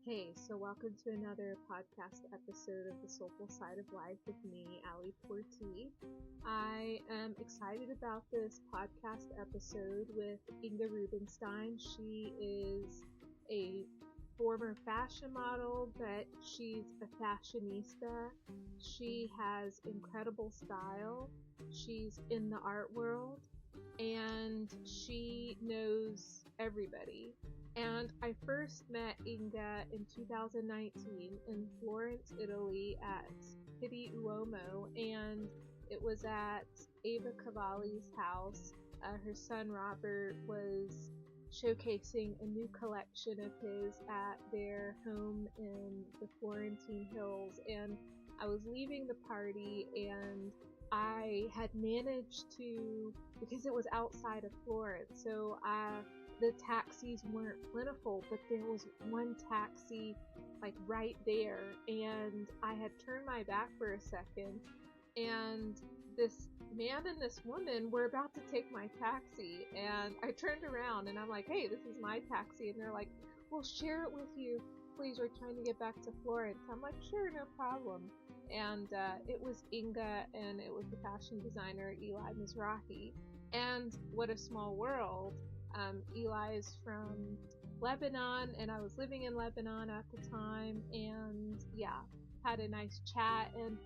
Hey, so welcome to another podcast episode of the Soulful Side of Life with me, Portee. I am excited about this podcast episode with Inga Rubenstein. She is a former fashion model, but she's a fashionista. She has incredible style. She's in the art world and she knows everybody. And I first met Inga in 2019 in Florence, Italy at Pitti Uomo, and it was at Ava Cavalli's house. Her son Robert was showcasing a new collection of his at their home in the Florentine Hills, and I was leaving the party and I had managed to, because it was outside of Florence, so the taxis weren't plentiful, but there was one taxi like right there, and I had turned my back for a second, and this man and this woman were about to take my taxi, and I turned around and I'm like, hey, this is my taxi, and they're like, we'll share it with you, please, we're trying to get back to Florence. I'm like, sure, no problem. And it was Inga, and it was the fashion designer Eli Mizrahi. And what a small world. Eli is from Lebanon, and I was living in Lebanon at the time, and yeah, had a nice chat. And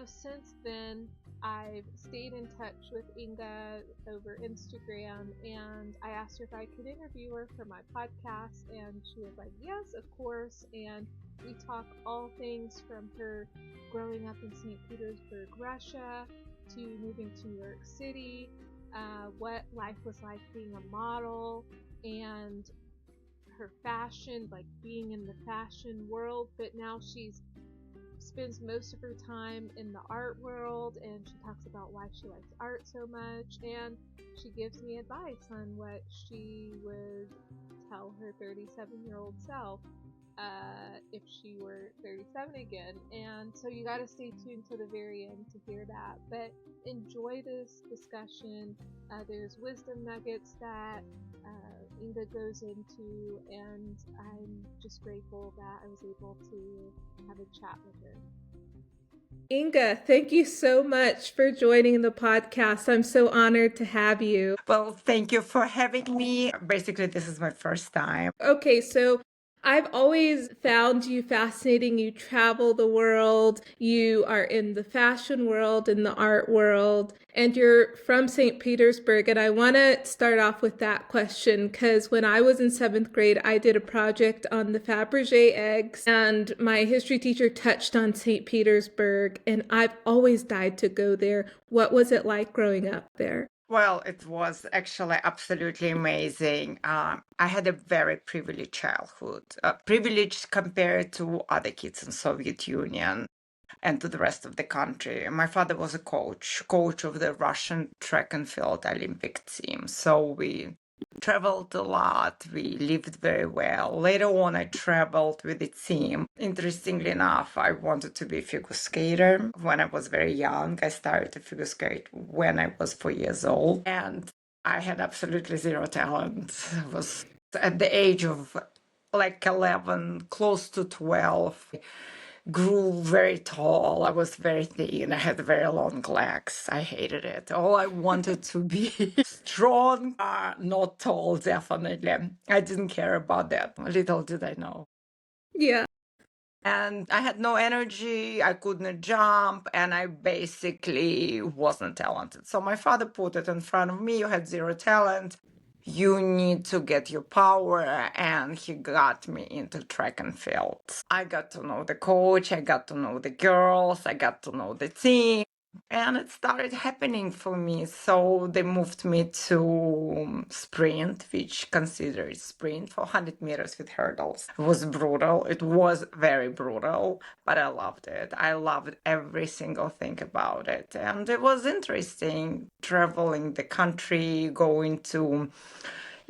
since then I've stayed in touch with Inga over Instagram, and I asked her if I could interview her for my podcast, and she was like, yes, of course. And we talk all things from her growing up in St. Petersburg, Russia, to moving to New York City, what life was like being a model, and her fashion, like being in the fashion world, but now she spends most of her time in the art world, and she talks about why she likes art so much, and she gives me advice on what she would tell her 37-year-old self if she were 37 again. And so you gotta stay tuned to the very end to hear that, but enjoy this discussion. There's wisdom nuggets that Inga goes into, and I'm just grateful that I was able to have a chat with her. Inga, thank you so much for joining the podcast. I'm so honored to have you. Well, thank you for having me. Basically, this is my first time. Okay, so I've always found you fascinating. You travel the world, you are in the fashion world, in the art world, and you're from St. Petersburg. And I want to start off with that question because when I was in 7th grade, I did a project on the Fabergé eggs, and my history teacher touched on St. Petersburg, and I've always died to go there. What was it like growing up there? Well, it was actually absolutely amazing. I had a very privileged childhood, privileged compared to other kids in Soviet Union and to the rest of the country. My father was a coach of the Russian track and field Olympic team. So we traveled a lot. We lived very well. Later on, I traveled with the team. Interestingly enough, I wanted to be a figure skater when I was very young. I started to figure skate when I was 4 years old, and I had absolutely zero talent. I was at the age of like 11, close to 12. Grew very tall. I was very thin. I had very long legs. I hated it. All I wanted to be strong, not tall, definitely. I didn't care about that. Little did I know. Yeah. And I had no energy. I couldn't jump, and I basically wasn't talented. So my father put it in front of me. You had zero talent. You need to get your power, and he got me into track and field. I got to know the coach, I got to know the girls, I got to know the team, and it started happening for me. So they moved me to sprint, which considered sprint for 100 meters with hurdles. It was brutal. It was very brutal, but I loved it. I loved every single thing about it. And it was interesting traveling the country, going to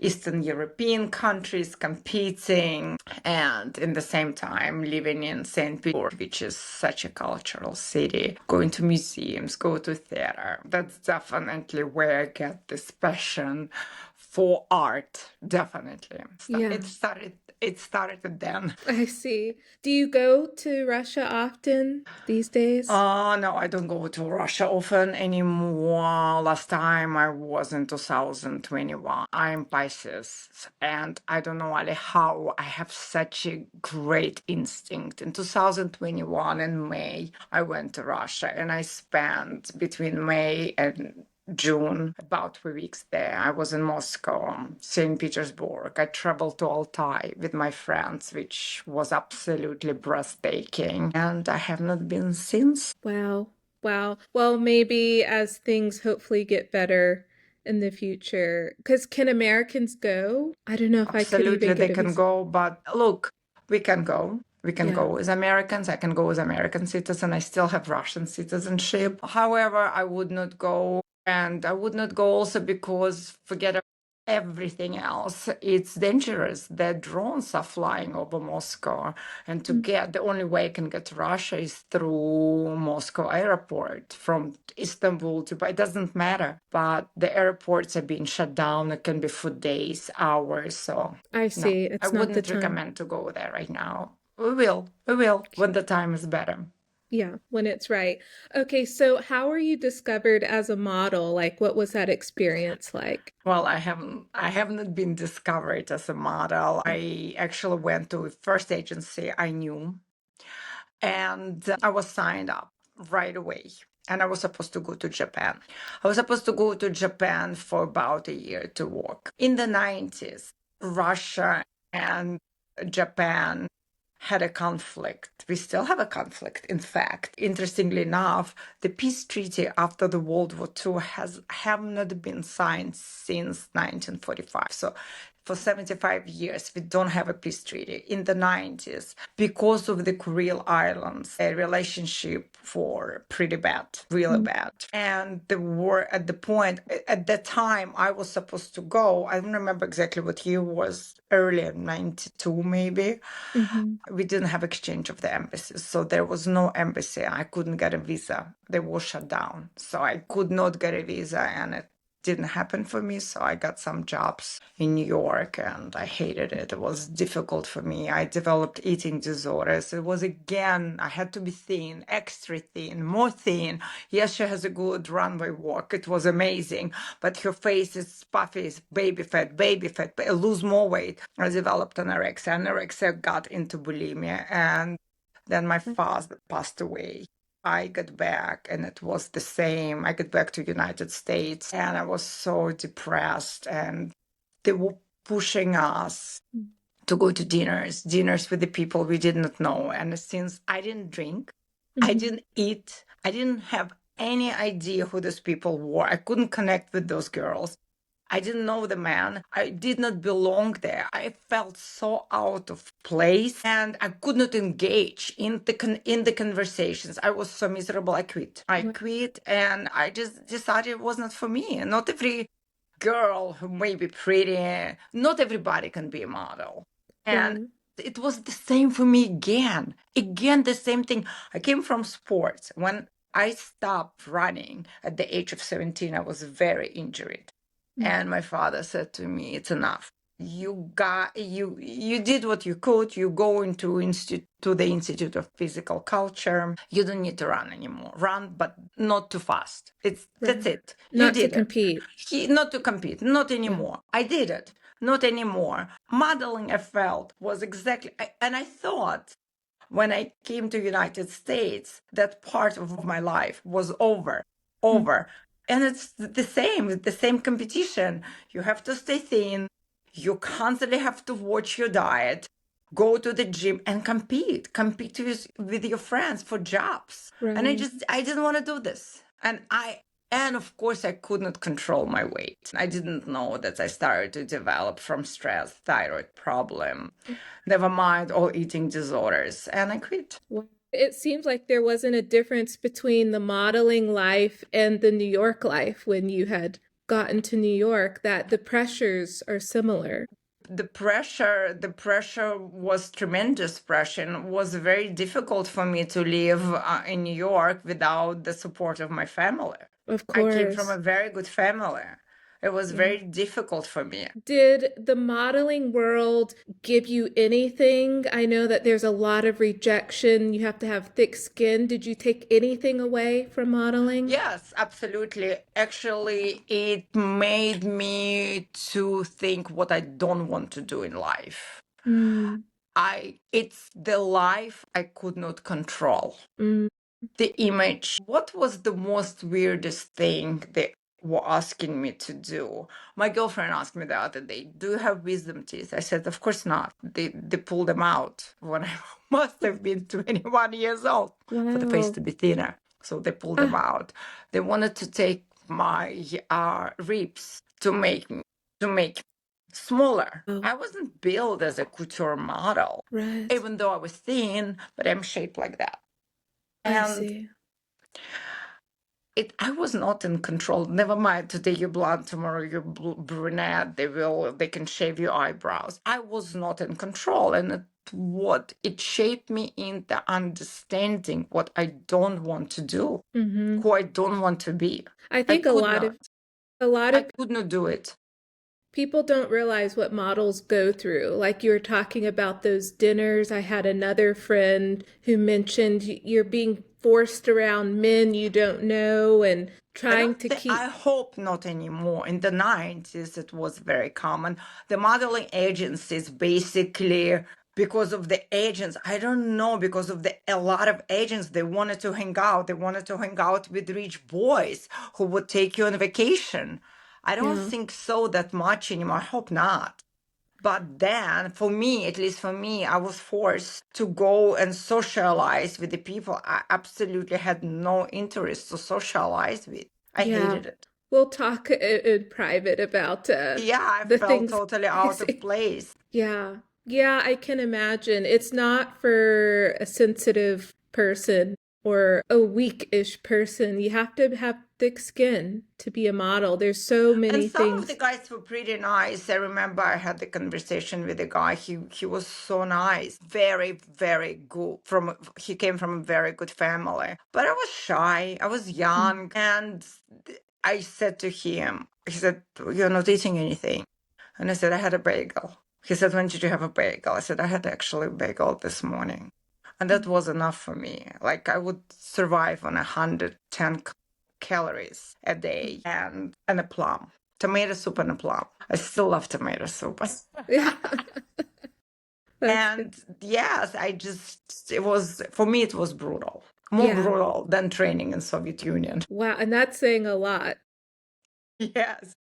Eastern European countries, competing, and in the same time living in St. Petersburg, which is such a cultural city, going to museums, go to theater. That's definitely where I get this passion for art, definitely. Yeah. It started it started then. I see. Do you go to Russia often these days? No, I don't go to Russia often anymore. Last time I was in 2021. I'm Pisces, and I don't know really how I have such a great instinct. In 2021 in May, I went to Russia and I spent between May and June, about 3 weeks there. I was in Moscow, St. Petersburg. I traveled to Altai with my friends, which was absolutely breathtaking. And I have not been since. Wow. Wow. Well, maybe as things hopefully get better in the future, because can Americans go? I don't know if I could Absolutely, even they get a can visa. go. But look, we can go. We can Yeah. go as Americans. I can go as American citizen. I still have Russian citizenship. However, I would not go. And I would not go also because forget everything else. It's dangerous. The drones are flying over Moscow. And to get, the only way I can get to Russia is through Moscow airport from Istanbul to, but it doesn't matter. But the airports are being shut down. It can be for days, hours. So I no, see. I It's not the wouldn't time. recommend to go there right now. We will when the time is better. Yeah, when it's right. Okay, so how were you discovered as a model? Like, what was that experience like? Well, I haven't been discovered as a model. I actually went to a first agency I knew, and I was signed up right away. And I was supposed to go to Japan. I was supposed to go to Japan for about a year to work. In the 90s, Russia and Japan had a conflict. We still have a conflict. In fact, interestingly enough, the peace treaty after the World War II have not been signed since 1945. So for 75 years, we don't have a peace treaty. In the 90s, because of the Kuril Islands, a relationship for pretty bad, really bad. And the war at the point, at that time, I was supposed to go. I don't remember exactly what year was, early 92 maybe. Mm-hmm. We didn't have exchange of the embassies, so there was no embassy. I couldn't get a visa. They were shut down, so I could not get a visa, and it didn't happen for me. So I got some jobs in New York, and I hated it. It was difficult for me. I developed eating disorders. It was, again, I had to be thin, extra thin, more thin. Yes, she has a good runway walk. It was amazing, but her face is puffy, it's baby fat, lose more weight. I developed anorexia. Anorexia got into bulimia, and then my father passed away. I got back and it was the same. I got back to United States and I was so depressed, and they were pushing us to go to dinners with the people we did not know. And since I didn't drink, I didn't eat, I didn't have any idea who those people were. I couldn't connect with those girls. I didn't know the man. I did not belong there. I felt so out of place and I could not engage in the conversations. I was so miserable. I quit. And I just decided it was not for me. Not every girl who may be pretty, not everybody can be a model. And it was the same for me again. Again, the same thing. I came from sports. When I stopped running at the age of 17, I was very injured. And my father said to me, it's enough. You did what you could. You go to the Institute of Physical Culture. You don't need to run anymore. Run, but not too fast. That's it. You Not to did it. compete. Not to compete. Not anymore. I did it. Not anymore. Modeling, I felt, was exactly, and I thought when I came to United States, that part of my life was over. And it's the same competition. You have to stay thin. You constantly have to watch your diet, go to the gym and compete with your friends for jobs. And I didn't want to do this. And of course, I could not control my weight. I didn't know that I started to develop from stress, thyroid problem, never mind all eating disorders, and I quit. It seems like there wasn't a difference between the modeling life and the New York life when you had gotten to New York, that the pressures are similar. The pressure was tremendous pressure, and it was very difficult for me to live in New York without the support of my family. Of course. I came from a very good family. It was Yeah. very difficult for me. Did the modeling world give you anything? I know that there's a lot of rejection. You have to have thick skin. Did you take anything away from modeling? Yes, absolutely. Actually, it made me to think what I don't want to do in life. Mm, It's the life I could not control. mm. The image. What was the most weirdest thing they were asking me to do? My girlfriend asked me the other day, "Do you have wisdom teeth?" I said, "Of course not." They pulled them out when I must have been 21 years old for the face Wow. to be thinner. So they pulled them out. They wanted to take my ribs to make smaller. Oh, I wasn't built as a couture model, right. even though I was thin, but I'm shaped like that. I And see. I was not in control. Never mind, today you're blonde, tomorrow you're brunette. They can shave your eyebrows. I was not in control, and it shaped me into understanding what I don't want to do, Mm-hmm. who I don't want to be. I I think could not. a lot I of could not do it. people don't realize what models go through. Like you were talking about those dinners. I had another friend who mentioned you're being forced around men you don't know and trying to I keep. hope not anymore. In the 90s, it was very common. The modeling agencies basically, because of the agents, I don't know, because of a lot of agents, they wanted to hang out. They wanted to hang out with rich boys who would take you on vacation. I don't Yeah. think so that much anymore. I hope not. But then, for me, at least for me, I was forced to go and socialize with the people I absolutely had no interest to socialize with. I Yeah. hated it. We'll talk in private about Yeah, I the felt things totally I out of see. place. Yeah. Yeah, I can imagine. It's not for a sensitive person or a weak-ish person. You have to have thick skin to be a model. There's so And many some of the things. guys were pretty nice. I remember I had the conversation with a guy. He was so nice, very very good. He came from a very good family, but I was shy. I was Mm. young, and I said to him, he said, "You're not eating anything," and I said, "I had a bagel." He said, "When did you have a bagel?" I said, "I had actually a bagel this morning," and that was enough for me. Like I would survive on 110 calories a day and a plum. Tomato soup and a plum. I still love tomato soup. Yeah. That's good. And yes, it was, for me, it was brutal. More Yeah. brutal than training in Soviet Union. Wow, and that's saying a lot. Yes.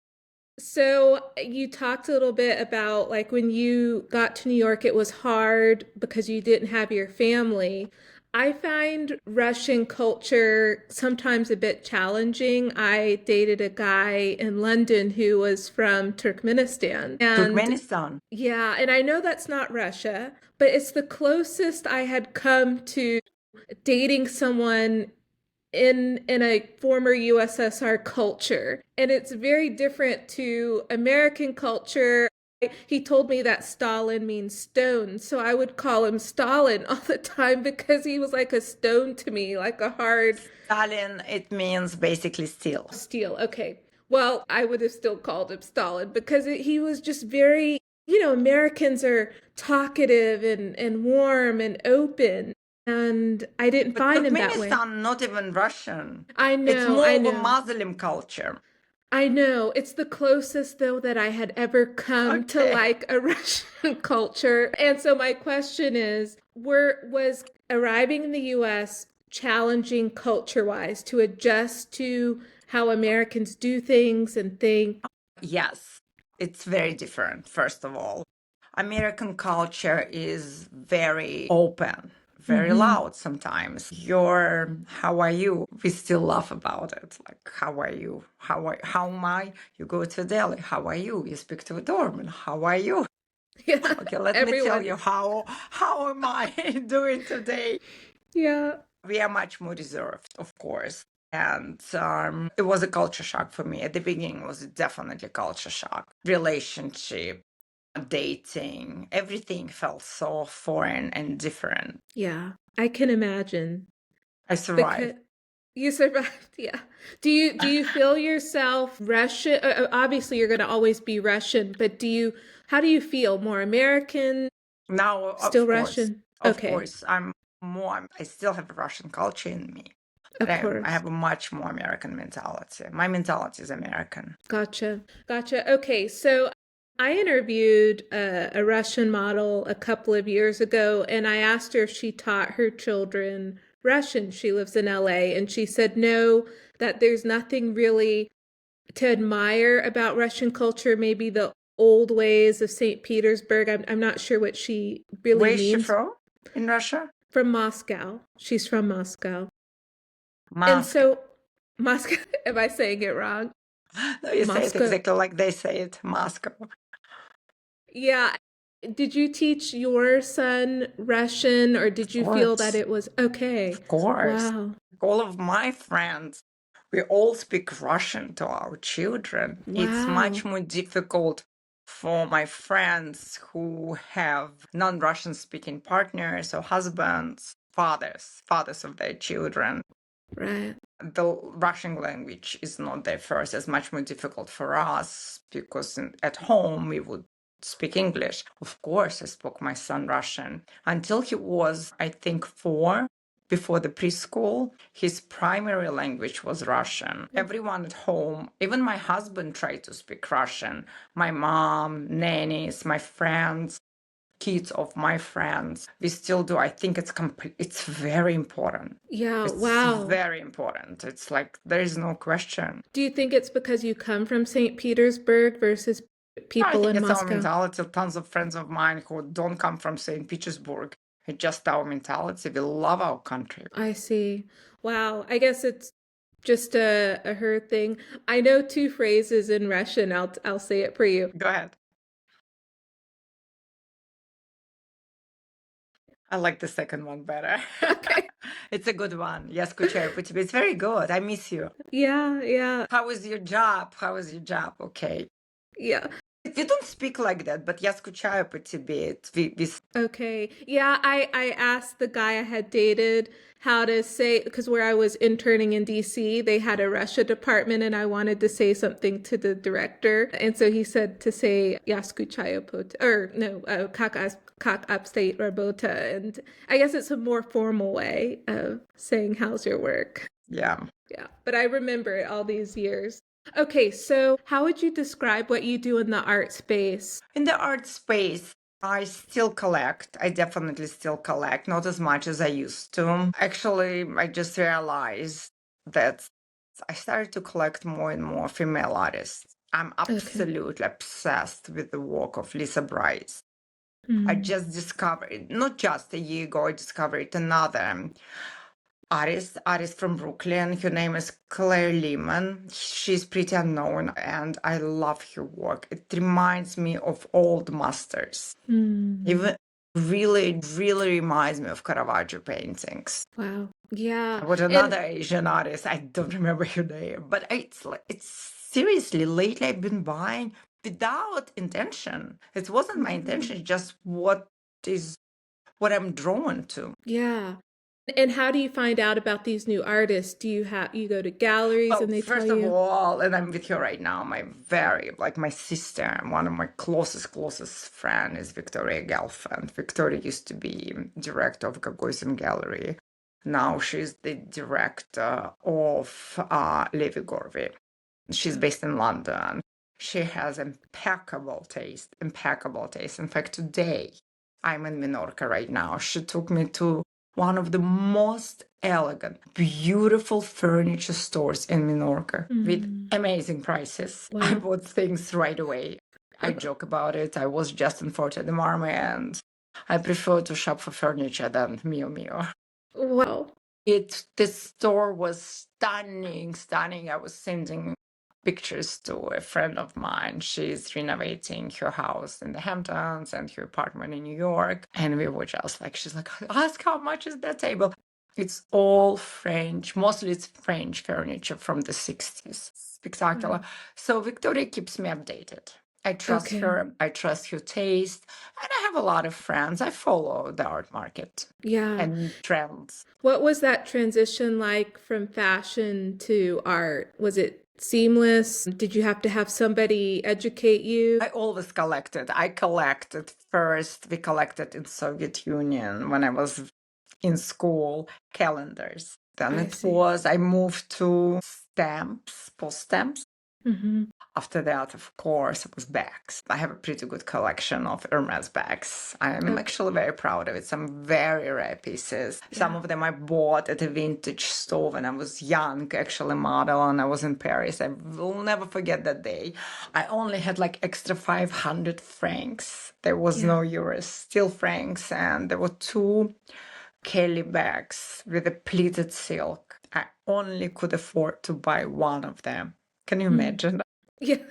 So you talked a little bit about like when you got to New York, it was hard because you didn't have your family. I find Russian culture sometimes a bit challenging. I dated a guy in London who was from Turkmenistan. And Turkmenistan. yeah, and I know that's not Russia, but it's the closest I had come to dating someone in a former USSR culture. And it's very different to American culture. He told me that Stalin means stone, so I would call him Stalin all the time because he was like a stone to me, like a hard Stalin, it means basically steel. steel. Okay. Well, I would have still called him Stalin because he was just very, Americans are talkative and warm and open. And I didn't But find him that way. Turkmenistan, not even Russian. I It's know, more I of a know. Muslim culture. I know. It's the closest, though, that I had ever come to Okay. like a Russian culture. And so my question is, was arriving in the US challenging culture-wise to adjust to how Americans do things and think? Yes, it's very different, first of all. American culture is very open, very Mm-hmm. loud sometimes. How are you? We still laugh about it. Like, how are you? How am I? You go to Delhi. How are you? You speak to a doorman. How are you? Yeah, Okay, let me tell everyone. you how am I doing today? Yeah. We are much more reserved, of course. And it was a culture shock for me. At the beginning, it was definitely a culture shock. Relationship, dating, everything felt so foreign and different. Yeah. I can imagine I because survived. You survived, yeah. Do you feel yourself Russian? Obviously, you're going to always be Russian, but how do you feel? More American, Now, still Russian? of Okay, course, I still have Russian culture in me, but of I course. have a much more American mentality. My mentality is American. Gotcha. Gotcha. Okay, so I interviewed a Russian model a couple of years ago, and I asked her if she taught her children Russian. She lives in LA, and she said no, that there's nothing really to admire about Russian culture, maybe the old ways of St. Petersburg. I'm not sure what she really Where is she means. from in Russia? From Moscow. She's from Moscow. And Moscow. so, Moscow, am I saying it wrong? No, you say it Moscow. exactly like they say it, Moscow. Yeah. Did you teach your son Russian, or did Of you feel that course, it was okay? of course. Wow. All of my friends, we all speak Russian to our children. It's Wow. much more difficult for my friends who have non-Russian speaking partners or husbands, fathers of their children. Right. The Russian language is not their first. It's much more difficult for us because at home we would speak English. Of course, I spoke my son Russian until he was, I think, 4. Before the preschool, his primary language was Russian. Everyone at home, even my husband, tried to speak Russian. My mom, nannies, my friends, kids of my friends, we still do. I think it's very important. Yeah. It's Wow. very important. It's like there is no question. Do you think it's because you come from St. Petersburg versus I people think in it's our Moscow? mentality. Tons of friends of mine who don't come from St. Petersburg. It's just our mentality. We love our country. I see. Wow. I guess it's just a her thing. I know two phrases in Russian. I'll say it for you. Go ahead. I like the second one better. Okay. It's a good one. Я скучаю по тебе. It's very good. I miss you. Yeah, yeah, How is your job? How is your job? Okay. yeah. We don't speak like that, but я скучаю по тебе. Okay. Yeah, I asked the guy I had dated how to say, because where I was interning in DC, they had a Russia department, and I wanted to say something to the director. And so he said to say "Yaskuchayo pot," or no, kak upstate rabota. And I guess it's a more formal way of saying how's your work. Yeah. Yeah, but I remember it all these years. Okay, so how would you describe what you do in the art space? In the art space, I still collect. I definitely still collect, not as much as I used to. Actually, I just realized that I started to collect more and more female artists. I'm Okay. absolutely obsessed with the work of Lisa Bryce. I Mm. just discovered, not just a year ago, I discovered another artist from Brooklyn. Her name is Claire Lehman. She's pretty unknown, and I love her work. It reminds me of old masters. Mm. Even really, really reminds me of Caravaggio paintings. Wow. Yeah. What And another Asian artist, I don't remember her name, but it's seriously lately I've been buying without intention. It wasn't my intention, it's just what I'm drawn to. yeah. And how do you find out about these new artists? Do you go to galleries Well, and they tell first of you? all, and I'm with her right now, my sister, one of my closest friend is Victoria Gelfand. Victoria used to be director of Gagosian Gallery. Now she's the director of Levi Gorvy. She's based in London. She has impeccable taste. In fact, today I'm in Minorca right now. She took me to one of the most elegant, beautiful furniture stores in Minorca with amazing prices. I Wow. bought things right away. I joke about it. I was just in Forte de Marme, and I prefer to shop for furniture than Mio Mio. Wow. This store was stunning. I was sending pictures to a friend of mine. She's renovating her house in the Hamptons and her apartment in New York. And we were just like, she's like, ask how much is that table? It's all French, mostly it's French furniture from the 60s. Spectacular. Wow. So Victoria keeps me updated. I trust her. I trust her taste. And I have a lot of friends. I follow the art market Yeah. and trends. What was that transition like from fashion to art? Was it seamless? Did you have to have somebody educate you? I always collected. I collected first. We collected in Soviet Union when I was in school, calendars. Then I moved to stamps, post stamps. Mm-hmm. After that, of course, it was bags. I have a pretty good collection of Hermes bags. I'm actually very proud of it. Some very rare pieces. Yeah. Some of them I bought at a vintage store when I was young, actually model, and I was in Paris. I will never forget that day. I only had like extra 500 francs. There was no euros, still francs, and there were two Kelly bags with a pleated silk. I only could afford to buy one of them. Can you imagine? Yeah.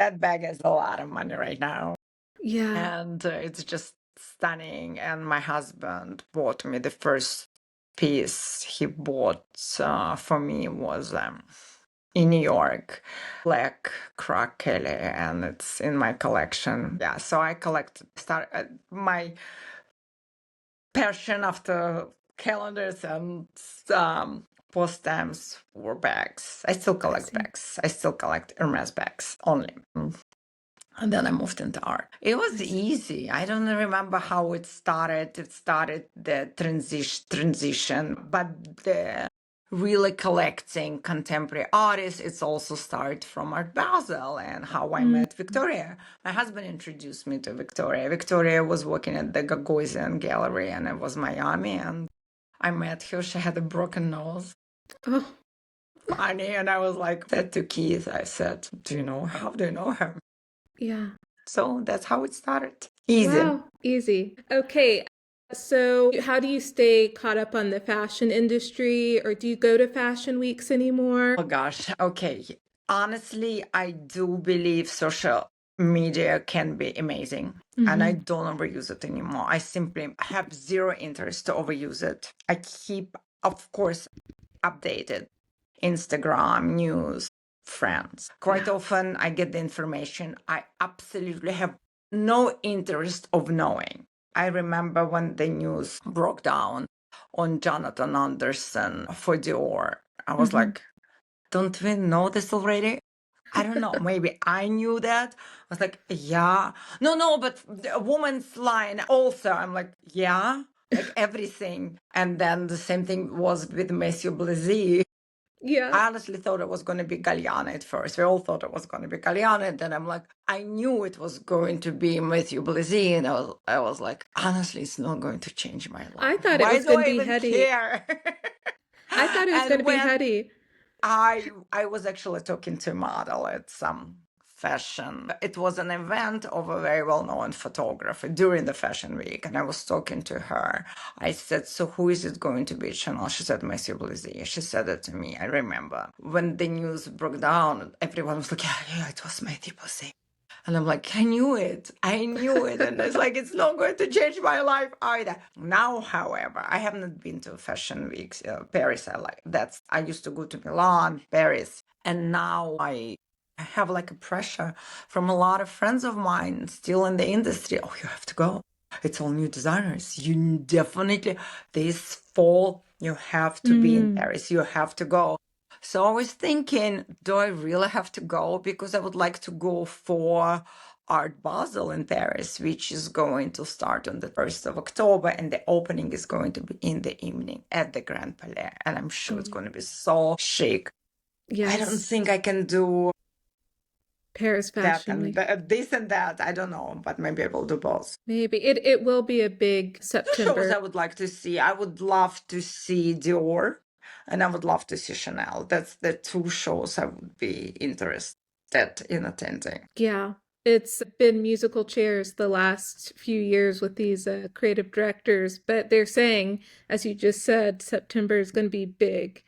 That bag has a lot of money right now. Yeah. And it's just stunning. And my husband bought me the first piece he bought for me was in New York, black Croc Kelly, and it's in my collection. Yeah, so I my passion after calendars and post stamps for bags. I still collect bags. I still collect Hermes bags only. And then I moved into art. It was easy. I don't remember how it started. It started the transition, but the really collecting contemporary artists, it's also started from Art Basel and how I met Victoria. My husband introduced me to Victoria. Victoria was working at the Gagosian Gallery and it was Miami, and I met her. She had a broken nose. Oh. Funny. And I was like, said to Keith, I said, do you know her? How do you know her? Yeah. So that's how it started. Easy. Wow, easy. Okay. So, how do you stay caught up on the fashion industry, or do you go to fashion weeks anymore? Oh gosh. Okay. Honestly, I do believe social media can be amazing, and I don't overuse it anymore. I simply have zero interest to overuse it. I keep, of course, updated Instagram news, friends. Quite often I get the information. I absolutely have no interest of knowing. I remember when the news broke down on Jonathan Anderson for Dior. I was like, don't we know this already? I don't know. Maybe I knew that. I was like, yeah. No, but a woman's line also. I'm like, yeah, like everything. And then the same thing was with Monsieur Blazy. Yeah. I honestly thought it was going to be Galliana at first. We all thought it was going to be Galliana. And then I'm like, I knew it was going to be Matthew Blazy. And I was like, honestly, it's not going to change my life. I thought it was going to be Hetty. Care? I thought it was going to be Hetty. I was actually talking to a model at some fashion. It was an event of a very well-known photographer during the fashion week, and I was talking to her. I said, so who is it going to be Chanel? She said, Monsieur Blazy. She said it to me. I remember when the news broke down, everyone was like, yeah, it was Matthew Blazy. And I'm like, I knew it. And it's like, it's not going to change my life either. Now, however, I have not been to fashion weeks. Paris, I used to go to Milan, Paris. And now I have like a pressure from a lot of friends of mine still in the industry. Oh, you have to go. It's all new designers. You definitely, this fall, you have to be in Paris. You have to go. So I was thinking, do I really have to go? Because I would like to go for Art Basel in Paris, which is going to start on the 1st of October. And the opening is going to be in the evening at the Grand Palais. And I'm sure it's going to be so chic. Yes. I don't think I can do Paris Fashion Week. This and that. I don't know, but maybe I will do both. Maybe. It will be a big September. The shows I would like to see. I would love to see Dior. And I would love to see Chanel. That's the two shows I would be interested in attending. Yeah. It's been musical chairs the last few years with these creative directors, but they're saying, as you just said, September is going to be big.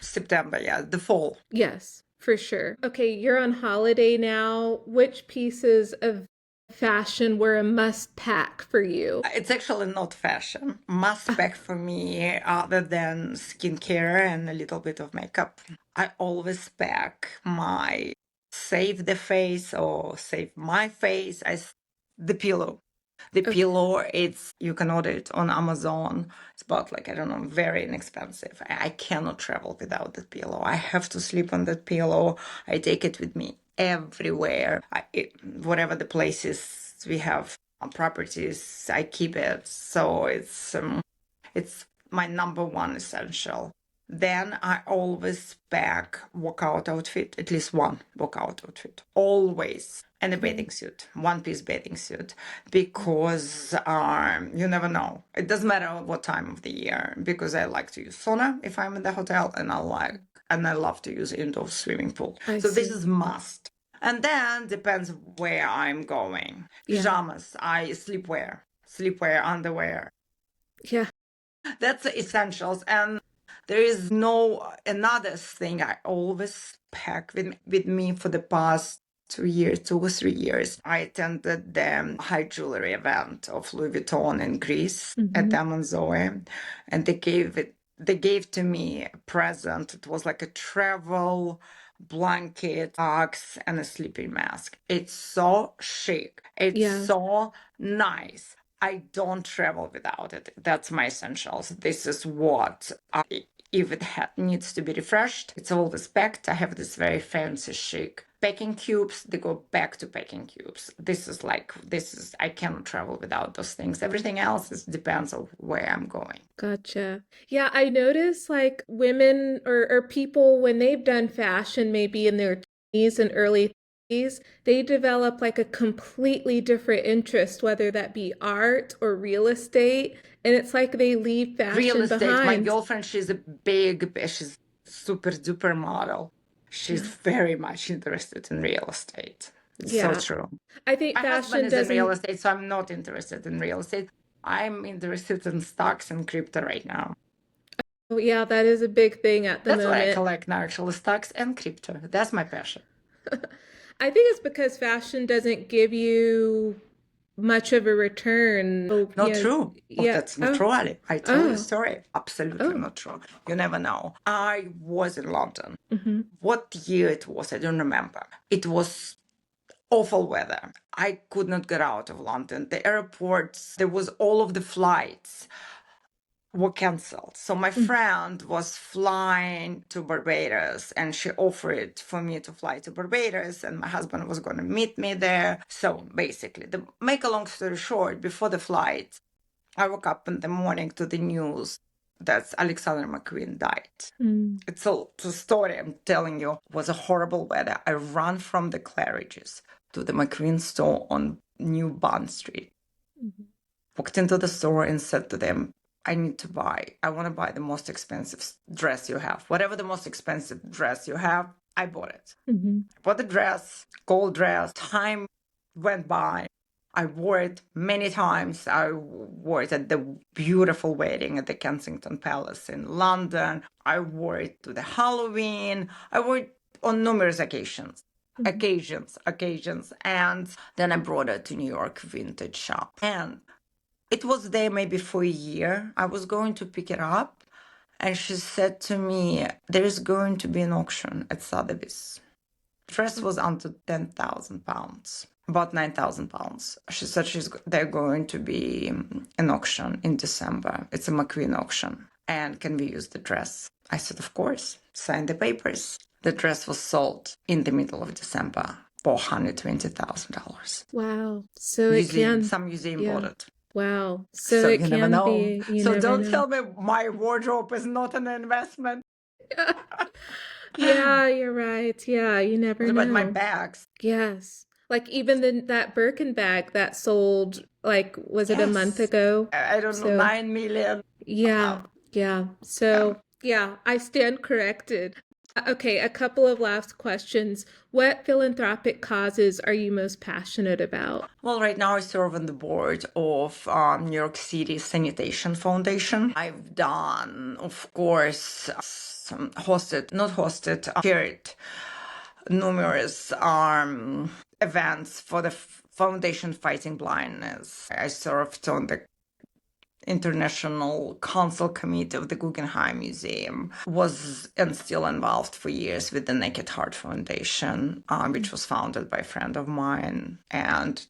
September, yeah, the fall. Yes, for sure. Okay, you're on holiday now. Which pieces of fashion were a must pack for you? It's actually not fashion. Must pack for me, other than skincare and a little bit of makeup. I always pack my save the face or save my face, the pillow. The pillow, you can order it on Amazon. It's about like, I don't know, very inexpensive. I cannot travel without that pillow. I have to sleep on that pillow. I take it with me everywhere. Whatever the places we have properties, I keep it. So it's my number one essential. Then I always pack workout outfit, at least one workout outfit, always, and a bathing suit, one-piece bathing suit, because you never know. It doesn't matter what time of the year, because I like to use sauna if I'm in the hotel, and I love to use indoor swimming pool. This is must. And then depends where I'm going. Pajamas, sleepwear, underwear. Yeah. That's the essentials. And there is no another thing I always pack with me for the past 2 or 3 years. I attended the high jewelry event of Louis Vuitton in Greece at Amon Zoe, and they gave to me a present. It was like a travel blanket, box, and a sleeping mask. It's so chic. It's so nice. I don't travel without it. That's my essentials. This is what, if it needs to be refreshed, it's always packed. I have this very fancy chic packing cubes. They go back to packing cubes. I cannot travel without those things. Everything else depends on where I'm going. Gotcha. Yeah, I notice like women or people when they've done fashion, maybe in their 20s and early 30s, they develop like a completely different interest, whether that be art or real estate. And it's like they leave fashion Real estate. behind. My girlfriend, she's super duper model. She's very much interested in real estate. It's so true. I think my fashion husband is doesn't... in real estate, so I'm not interested in real estate. I'm interested in stocks and crypto right now. Oh, yeah, that is a big thing at the moment. That's what I collect now, actually, stocks and crypto. That's my passion. I think it's because fashion doesn't give you much of a return. Not true. That's not true, Ali. I tell you a story. Absolutely not true. You never know. I was in London. What year it was, I don't remember. It was awful weather. I could not get out of London. The airports, there was all of the flights were canceled. So my friend was flying to Barbados, and she offered for me to fly to Barbados, and my husband was going to meet me there. So basically, make a long story short, before the flight, I woke up in the morning to the news that Alexander McQueen died. It's a story I'm telling you. It was a horrible weather. I ran from the Claridge's to the McQueen store on New Bond Street. Walked into the store and said to them, I want to buy the most expensive dress you have. Whatever the most expensive dress you have, I bought it. I bought the dress, gold dress. Time went by. I wore it many times. I wore it at the beautiful wedding at the Kensington Palace in London. I wore it to the Halloween. I wore it on numerous occasions. And then I brought it to New York Vintage Shop. And it was there maybe for a year. I was going to pick it up, and she said to me, there is going to be an auction at Sotheby's. The dress was under £10,000, about £9,000. She said they're going to be an auction in December. It's a McQueen auction. And can we use the dress? I said, of course. Sign the papers. The dress was sold in the middle of December for $120,000. Wow. So some museum bought it. Wow. So it you can never know. be. So don't tell me my wardrobe is not an investment. Yeah, you're right. Yeah, you never know. What about my bags? Yes. Like even that Birkin bag that sold, like, was it a month ago? I don't know, 9 million. Yeah. So, I stand corrected. Okay, a couple of last questions. What philanthropic causes are you most passionate about? Well, right now I serve on the board of New York City Sanitation Foundation. I've done, of course, chaired numerous events for the foundation fighting blindness. I served on the International Council Committee of the Guggenheim Museum, was and still involved for years with the Naked Heart Foundation, which was founded by a friend of mine. And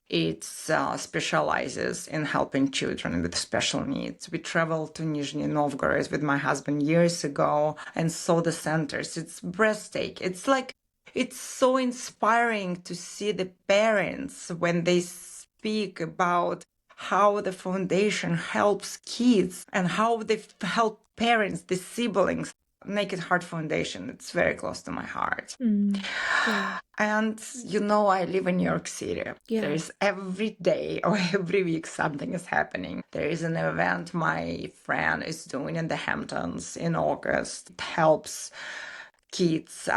it specializes in helping children with special needs. We traveled to Nizhny Novgorod with my husband years ago and saw the centers. It's breathtaking. It's so inspiring to see the parents when they speak about how the foundation helps kids and how they help parents, the siblings. Naked Heart Foundation, it's very close to my heart. Yeah. And I live in New York City. Yeah. There's every day or every week something is happening. There is an event my friend is doing in the Hamptons in August. It helps kids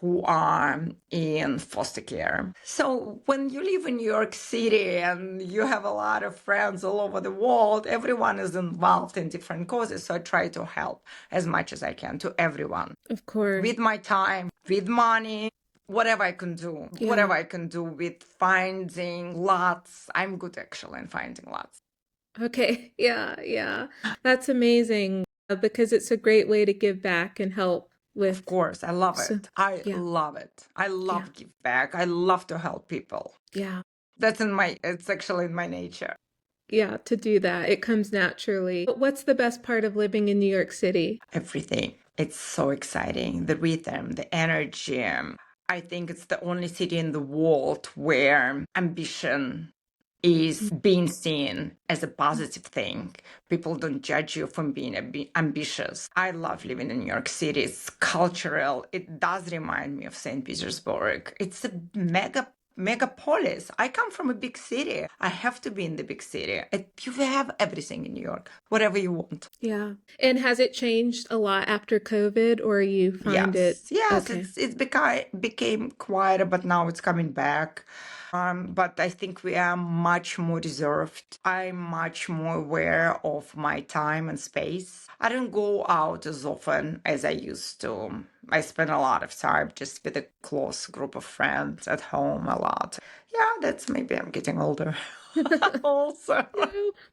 who are in foster care. So when you live in New York City and you have a lot of friends all over the world, everyone is involved in different causes. So I try to help as much as I can to everyone. Of course. With my time, with money, whatever I can do. Yeah. Whatever I can do with finding lots. I'm good actually in finding lots. Okay. Yeah. That's amazing because it's a great way to give back and help. Of course, I love So- it. I yeah. love it. I love give back. I love to help people. Yeah. It's actually in my nature. Yeah, to do that. It comes naturally. But what's the best part of living in New York City? Everything. It's so exciting. The rhythm, the energy. I think it's the only city in the world where ambition is being seen as a positive thing. People don't judge you for being ambitious. I love living in New York City. It's cultural. It does remind me of St. Petersburg. It's a megapolis. I come from a big city. I have to be in the big city. You have everything in New York, whatever you want. Yeah. And has it changed a lot after COVID, or you find it? Yes, Okay. it became quieter, but now it's coming back. But I think we are much more reserved. I'm much more aware of my time and space. I don't go out as often as I used to. I spend a lot of time just with a close group of friends at home a lot. Yeah, that's maybe I'm getting older also.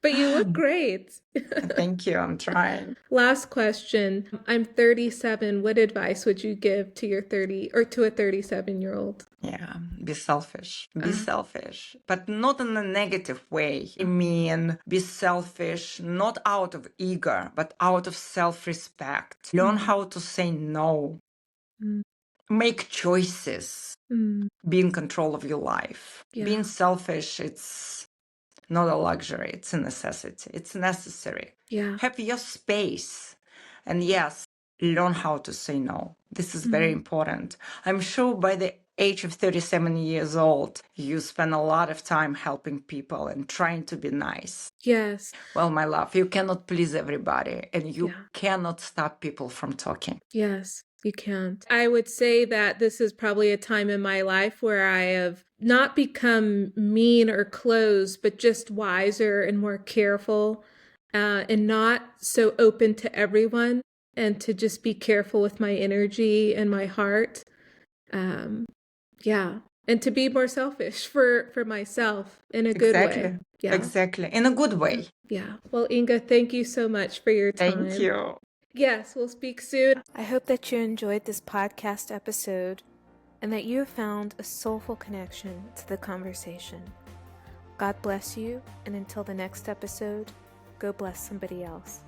But you look great. Thank you. I'm trying. Last question. I'm 37. What advice would you give to your 30 or to a 37-year-old? Yeah, be selfish. Be selfish, but not in a negative way. I mean, be selfish, not out of ego, but out of self-respect. Learn how to say no. Make choices. Be in control of your life. Yeah. Being selfish, it's not a luxury. It's a necessity. It's necessary. Yeah. Have your space. And yes, learn how to say no. This is very important. I'm sure by the age of 37 years old, you spend a lot of time helping people and trying to be nice. Yes. Well, my love, you cannot please everybody and you cannot stop people from talking. Yes, you can't. I would say that this is probably a time in my life where I have not become mean or closed, but just wiser and more careful and not so open to everyone, and to just be careful with my energy and my heart. And to be more selfish for myself in a good way. Yeah. Exactly. In a good way. Yeah. Well, Inga, thank you so much for your time. Thank you. Yes, we'll speak soon. I hope that you enjoyed this podcast episode and that you have found a soulful connection to the conversation. God bless you, and until the next episode, go bless somebody else.